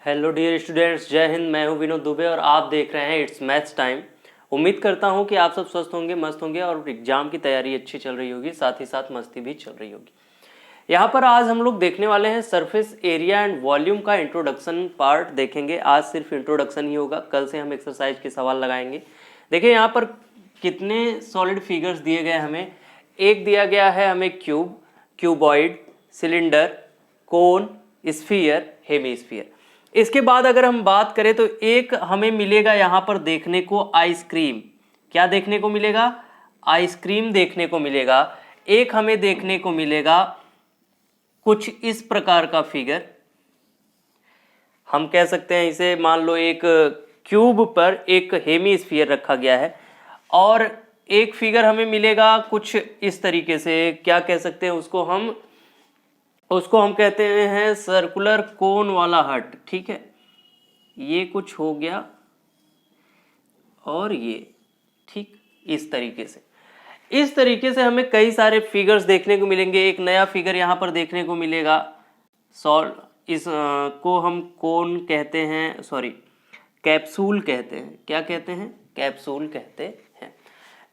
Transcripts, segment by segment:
Hello dear students, जय हिंद। मैं हूं विनोद दुबे और आप देख रहे हैं इट्स मैथ्स टाइम। उम्मीद करता हूं कि आप सब स्वस्थ होंगे, मस्त होंगे और एग्जाम की तैयारी अच्छी चल रही होगी, साथ ही साथ मस्ती भी चल रही होगी। यहाँ पर आज हम लोग देखने वाले हैं सरफेस एरिया एंड वॉल्यूम का इंट्रोडक्शन पार्ट देखेंगे। आज सिर्फ इंट्रोडक्शन ही होगा, कल से हम एक्सरसाइज के सवाल लगाएंगे। देखिए यहाँ पर कितने सॉलिड फिगर्स दिए गए हमें। एक दिया गया है हमें क्यूब, क्यूबॉइड, सिलेंडर, कोन, स्फीयर, हेमीस्फीयर। इसके बाद अगर हम बात करें तो एक हमें मिलेगा यहाँ पर देखने को आइसक्रीम। क्या देखने को मिलेगा? आइसक्रीम देखने को मिलेगा। एक हमें देखने को मिलेगा कुछ इस प्रकार का फिगर। हम कह सकते हैं इसे, मान लो एक क्यूब पर एक हेमीस्फीयर रखा गया है और एक फिगर हमें मिलेगा कुछ इस तरीके से। क्या कह सकते हैं उसको हम कहते हैं सर्कुलर कोन वाला हट। ठीक है, ये कुछ हो गया और ये ठीक इस तरीके से हमें कई सारे फिगर्स देखने को मिलेंगे। एक नया फिगर यहाँ पर देखने को मिलेगा। इस को हम कोन कहते हैं, सॉरी कैप्सूल कहते हैं। क्या कहते हैं? कैप्सूल कहते हैं।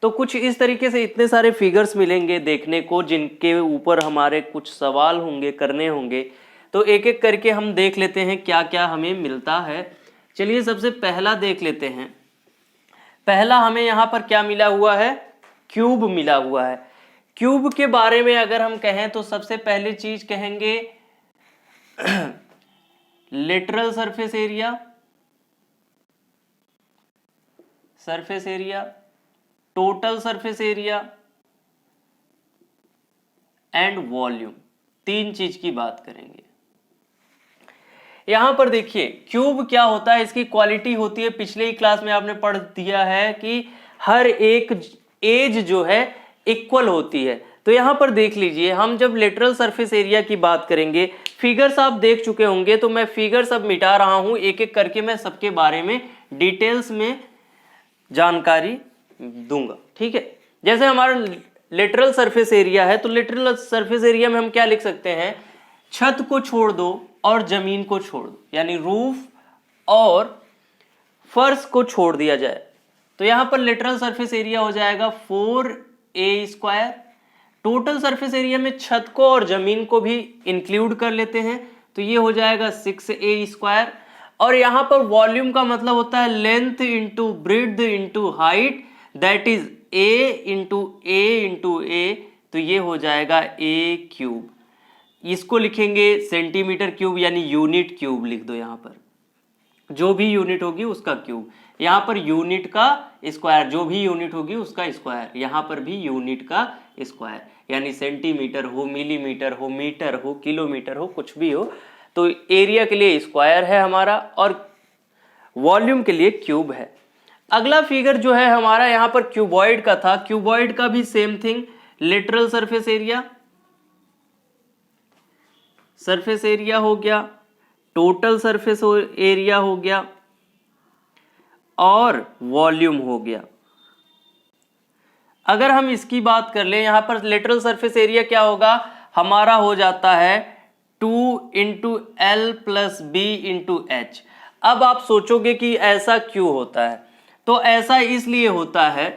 तो कुछ इस तरीके से इतने सारे फिगर्स मिलेंगे देखने को, जिनके ऊपर हमारे कुछ सवाल होंगे, करने होंगे। तो एक एक करके हम देख लेते हैं क्या क्या हमें मिलता है। चलिए सबसे पहला देख लेते हैं। पहला हमें यहाँ पर क्या मिला हुआ है? क्यूब मिला हुआ है। क्यूब के बारे में अगर हम कहें तो सबसे पहली चीज कहेंगे lateral surface area, total surface area and volume. तीन चीज की बात करेंगे। यहां पर देखिए क्यूब क्या होता है, इसकी क्वालिटी होती है, पिछले ही क्लास में आपने पढ़ दिया है कि हर एक एज जो है इक्वल होती है। तो यहां पर देख लीजिए, हम जब लेटरल सरफेस एरिया की बात करेंगे, फिगर्स आप देख चुके होंगे, तो मैं फिगर्स अब मिटा रहा हूं, एक एक करके मैं सबके बारे में डिटेल्स में जानकारी दूंगा। ठीक है, जैसे हमारा लेटरल सरफेस एरिया है, तो लेटरल सरफेस एरिया में हम क्या लिख सकते हैं? छत को छोड़ दो और जमीन को छोड़ दो, यानी रूफ और फर्श को छोड़ दिया जाए, तो यहां पर लेटरल सरफेस एरिया हो जाएगा 4a²। टोटल सरफेस एरिया में छत को और जमीन को भी इंक्लूड कर लेते हैं, तो ये हो जाएगा 6a²। और यहां पर वॉल्यूम का मतलब होता है length into breadth into height, that is a तो ये हो जाएगा a³। इसको लिखेंगे सेंटीमीटर क्यूब, यानी यूनिट क्यूब लिख दो। यहां पर जो भी यूनिट होगी उसका क्यूब, यहां पर यूनिट का स्क्वायर, जो भी यूनिट होगी उसका स्क्वायर, यहां पर भी यूनिट का स्क्वायर, यानी सेंटीमीटर हो, मिलीमीटर हो, मीटर हो, किलोमीटर हो, कुछ भी हो। तो एरिया के लिए स्क्वायर है हमारा और वॉल्यूम के लिए क्यूब है। अगला फिगर जो है हमारा यहाँ पर क्यूबॉइड का था। क्यूबॉइड का भी same thing, lateral surface area हो गया, टोटल सरफेस एरिया हो गया और वॉल्यूम हो गया। अगर हम इसकी बात कर ले, यहां पर लेटरल सरफेस एरिया क्या होगा हमारा? हो जाता है 2 × L + B × H। अब आप सोचोगे कि ऐसा क्यों होता है? तो ऐसा इसलिए होता है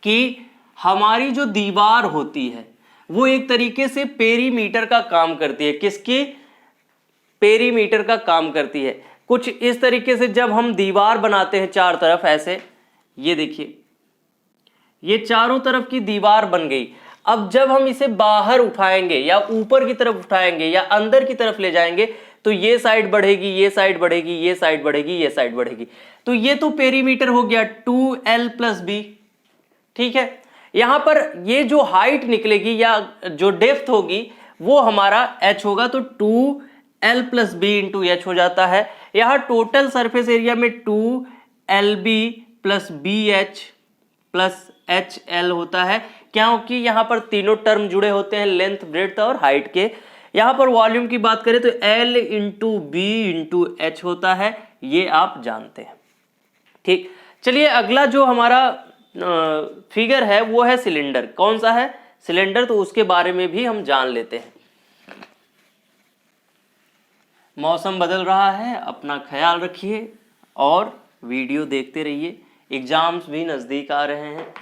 कि हमारी जो दीवार होती है वो एक तरीके से पेरीमीटर का काम करती है। किसकी? पेरीमीटर का काम करती है। कुछ इस तरीके से जब हम दीवार बनाते हैं चार तरफ ऐसे, ये देखिए ये चारों तरफ की दीवार बन गई। अब जब हम इसे बाहर उठाएंगे या ऊपर की तरफ उठाएंगे या अंदर की तरफ ले जाएंगे, तो ये साइड बढ़ेगी, ये साइड बढ़ेगी, ये साइड बढ़ेगी, ये साइड बढ़ेगी। तो ये तो पेरीमीटर हो गया 2L + B। ठीक है, यहां पर ये जो हाइट निकलेगी या जो डेप्थ होगी वो हमारा h होगा, तो 2L + B × H हो जाता है। यहां टोटल सरफेस एरिया में 2LB + BH + HL होता है, क्योंकि यहां पर तीनों टर्म जुड़े होते हैं, लेंथ, ब्रेड्थ और हाइट के। यहां पर वॉल्यूम की बात करें तो L × B × H होता है, ये आप जानते हैं। ठीक, चलिए अगला जो हमारा फिगर है वो है सिलेंडर। कौन सा है? सिलेंडर। तो उसके बारे में भी हम जान लेते हैं। मौसम बदल रहा है, अपना ख्याल रखिए और वीडियो देखते रहिए। एग्जाम्स भी नज़दीक आ रहे हैं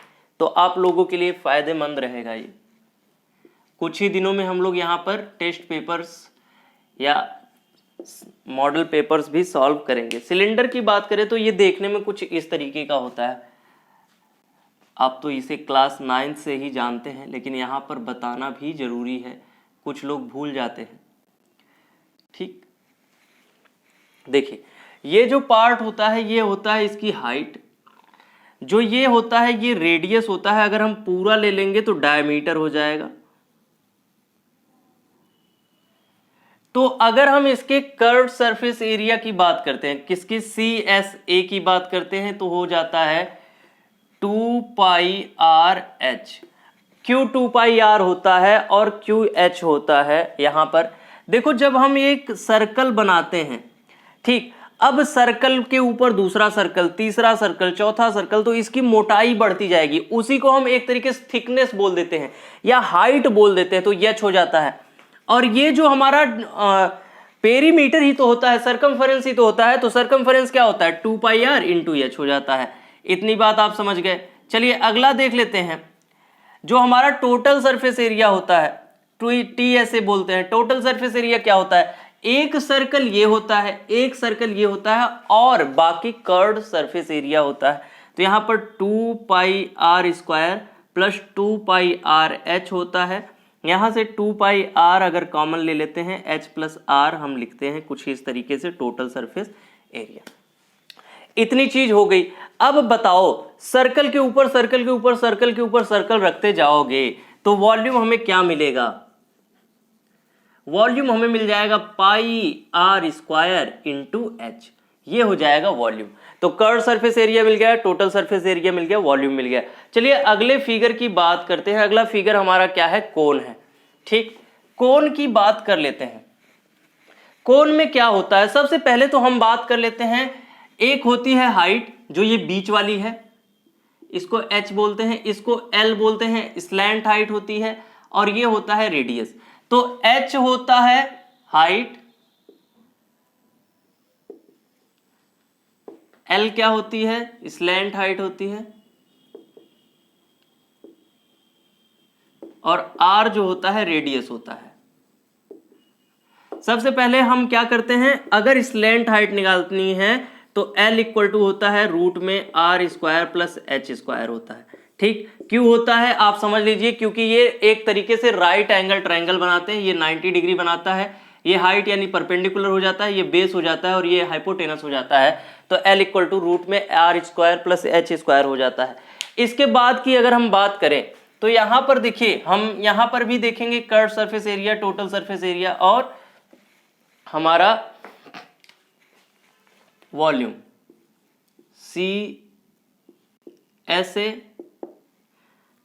तो आप लोगों के लिए फ़ायदेमंद रहेगा ये। कुछ ही दिनों में हम लोग यहाँ पर टेस्ट पेपर्स या मॉडल पेपर्स भी सॉल्व करेंगे। सिलेंडर की बात करें तो ये देखने में कुछ इस तरीके का होता है। आप तो इसे क्लास 9 से ही जानते हैं, लेकिन यहाँ पर बताना भी ज़रूरी है, कुछ लोग भूल जाते हैं। ठीक, देखिए ये जो पार्ट होता है ये होता है इसकी हाइट, जो ये होता है ये रेडियस होता है। अगर हम पूरा ले लेंगे तो डायमीटर हो जाएगा। तो अगर हम इसके कर्व सरफेस एरिया की बात करते हैं, किसकी, CSA की बात करते हैं, तो हो जाता है 2 पाई आर एच। क्यों 2 पाई आर होता है और क्यों एच होता है? यहां पर देखो, जब हम एक सर्कल बनाते हैं, ठीक, अब सर्कल के ऊपर दूसरा सर्कल, तीसरा सर्कल, चौथा सर्कल, तो इसकी मोटाई बढ़ती जाएगी। उसी को हम एक तरीके से थिकनेस बोल देते हैं या हाइट बोल देते हैं, तो एच हो जाता है। और ये जो हमारा पेरीमीटर ही तो होता है, सरकमफेरेंस ही तो होता है, तो सरकमफेरेंस क्या होता है, 2 पाई आर इंटू एच हो जाता है। इतनी बात आप समझ गए। चलिए अगला देख लेते हैं, जो हमारा टोटल सरफेस एरिया होता है, TSA बोलते हैं। टोटल सरफेस एरिया क्या होता है, एक सर्कल ये होता है, एक सर्कल ये होता है, और बाकी कर्व्ड सरफेस एरिया होता है। तो यहाँ पर 2 pi r square plus 2 pi r h होता है। यहाँ से 2 पाई आर अगर कॉमन ले लेते हैं, एच प्लस आर हम लिखते हैं कुछ इस तरीके से, टोटल सरफेस एरिया। इतनी चीज हो गई। अब बताओ, सर्कल के ऊपर सर्कल के ऊपर सर्कल के ऊपर सर्कल रखते जाओगे तो वॉल्यूम हमें क्या मिलेगा? वॉल्यूम हमें मिल जाएगा पाई आर स्क्वायर इंटू एच, ये हो जाएगा वॉल्यूम। तो कर्व सरफेस एरिया मिल गया, टोटल सरफेस एरिया मिल गया, वॉल्यूम मिल गया। चलिए अगले फिगर की बात करते हैं। अगला फिगर हमारा क्या है, कोण है। ठीक, कोण की बात कर लेते हैं। कोण में क्या होता है, सबसे पहले तो हम बात कर लेते हैं, एक होती है हाइट, जो ये बीच वाली है, इसको h बोलते हैं, इसको l बोलते हैं, स्लैंट हाइट होती है, और ये होता है रेडियस। तो h होता है हाइट, l क्या होती है, स्लैंट हाइट होती है, और r जो होता है रेडियस होता है। सबसे पहले हम क्या करते हैं, अगर स्लैंट हाइट निकालनी है तो L इक्वल टू होता है रूट में R square plus H square होता है। ठीक, क्यों होता है आप समझ लीजिए, क्योंकि ये एक तरीके से राइट एंगल ट्रायंगल बनाते हैं। ये 90 डिग्री बनाता है, ये हाइट यानी परपेंडिकुलर हो जाता है, ये बेस हो जाता है, और ये हाइपोटेनस हो जाता है। तो L इक्वल टू रूट में R square plus H square हो जाता है। इसके बाद की अगर हम बात करें तो यहाँ पर देखिए, हम यहाँ पर भी देखेंगे curve surface area, total surface area और हमारा वॉल्यूम CSA,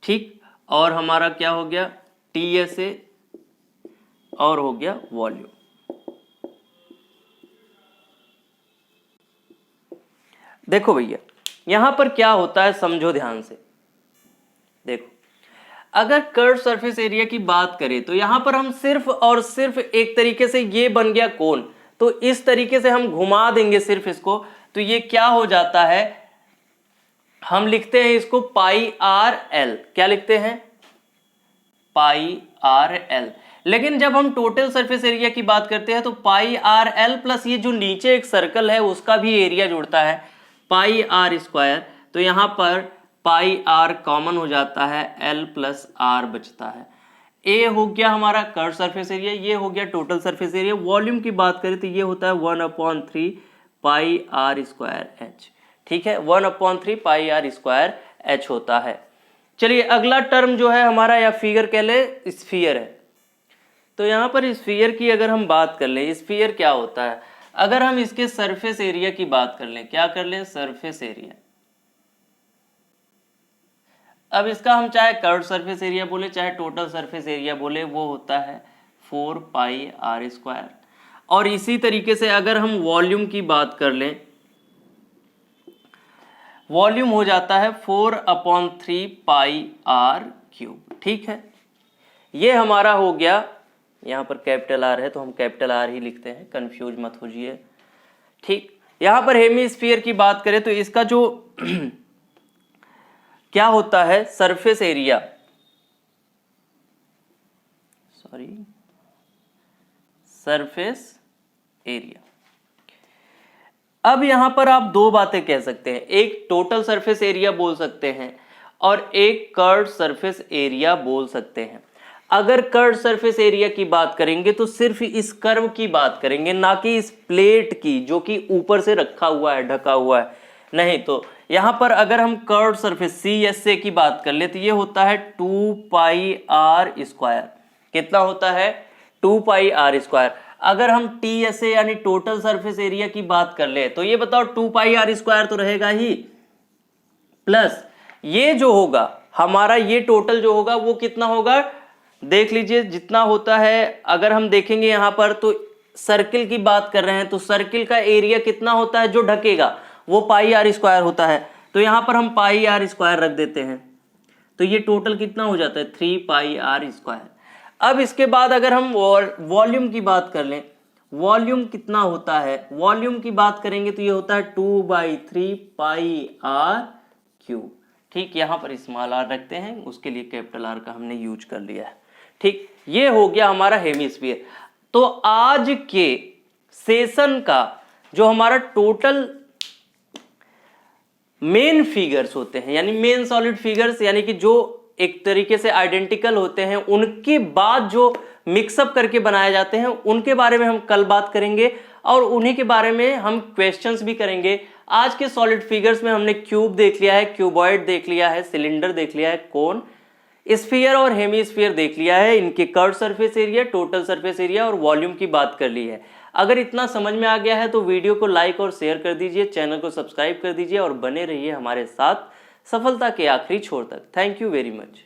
ठीक, और हमारा क्या हो गया TSA, और हो गया वॉल्यूम। देखो भैया यहां पर क्या होता है, समझो ध्यान से। देखो, अगर कर्व सरफेस एरिया की बात करें तो यहां पर हम सिर्फ और सिर्फ एक तरीके से, ये बन गया कोण, तो इस तरीके से हम घुमा देंगे सिर्फ इसको, तो ये क्या हो जाता है, हम लिखते हैं इसको पाई आर एल। क्या लिखते हैं, पाई आर एल। लेकिन जब हम टोटल सरफेस एरिया की बात करते हैं तो पाई आर एल प्लस ये जो नीचे एक सर्कल है उसका भी एरिया जुड़ता है, पाई आर स्क्वायर। तो यहां पर पाई आर कॉमन हो जाता है, एल प्लस आर बचता है। ए हो गया हमारा कर्व सरफेस एरिया, ये हो गया टोटल सरफेस एरिया। वॉल्यूम की बात करें तो ये होता है 1/3 पाई आर स्क्वायर एच। ठीक है, 1/3 पाई आर स्क्वायर एच होता है। चलिए अगला टर्म जो है हमारा, या फिगर कह ले, स्फीयर है। तो यहाँ पर स्फीयर की अगर हम बात कर लें, स्फीयर क्या होता है, अगर हम इसके सरफेस एरिया की बात कर लें, क्या कर लें, सरफेस एरिया। अब इसका हम चाहे कर्व सरफेस एरिया बोले चाहे टोटल सरफेस एरिया बोले, वो होता है 4 पाई आर स्क्वायर। और इसी तरीके से अगर हम वॉल्यूम की बात कर लें, वॉल्यूम हो जाता है 4/3 पाई आर क्यूब। ठीक है, ये हमारा हो गया यहाँ पर कैपिटल आर है तो हम कैपिटल आर ही लिखते हैं, कंफ्यूज मत होइए। ठीक, यहाँ पर हेमीस्फीयर की बात करें तो इसका जो क्या होता है, सरफेस एरिया, सरफेस एरिया। अब यहां पर आप दो बातें कह सकते हैं, एक टोटल सरफेस एरिया बोल सकते हैं और एक कर्व्ड सरफेस एरिया बोल सकते हैं। अगर कर्व्ड सरफेस एरिया की बात करेंगे तो सिर्फ इस कर्व की बात करेंगे, ना कि इस प्लेट की जो कि ऊपर से रखा हुआ है, ढका हुआ है। नहीं तो यहां पर अगर हम कर्व्ड सरफेस CSA की बात कर ले तो ये होता है 2 पाई आर स्क्वायर। कितना होता है? 2 पाई आर स्क्वायर। अगर हम TSA यानी टोटल सरफेस एरिया की बात कर ले तो ये बताओ 2 पाई आर स्क्वायर तो रहेगा ही, प्लस ये जो होगा हमारा, ये टोटल जो होगा वो कितना होगा, देख लीजिए जितना होता है। अगर हम देखेंगे यहां पर तो सर्किल की बात कर रहे हैं तो सर्किल का एरिया कितना होता है जो ढकेगा, वो पाई आर स्क्वायर होता है। तो यहां पर हम पाई आर स्क्वायर रख देते हैं तो ये टोटल कितना हो जाता है, 3 पाई आर स्क्वायर। अब इसके बाद अगर हम वॉल्यूम की बात कर लें, वॉल्यूम कितना होता है, वॉल्यूम की बात करेंगे तो ये होता है 2/3 पाई आर क्यूब। ठीक, यहां पर स्मॉल आर रखते हैं, उसके लिए कैपिटल आर का हमने यूज कर लिया है। ठीक, ये हो गया हमारा हेमीस्फीयर। तो आज के सेशन का जो हमारा टोटल मेन फिगर्स होते हैं, यानी मेन सॉलिड फिगर्स, यानी कि जो एक तरीके से आइडेंटिकल होते हैं, उनके बाद जो मिक्सअप करके बनाए जाते हैं, उनके बारे में हम कल बात करेंगे और उन्हीं के बारे में हम क्वेश्चंस भी करेंगे। आज के सॉलिड फिगर्स में हमने क्यूब देख लिया है, क्यूबॉइड देख लिया है, सिलेंडर देख लिया है, कोन, स्फीयर और हेमीस्फीयर देख लिया है, इनके curve surface area, total surface area और वॉल्यूम की बात कर ली है। अगर इतना समझ में आ गया है तो वीडियो को लाइक और शेयर कर दीजिए, चैनल को सब्सक्राइब कर दीजिए और बने रहिए हमारे साथ सफलता के आखिरी छोर तक। Thank you very much.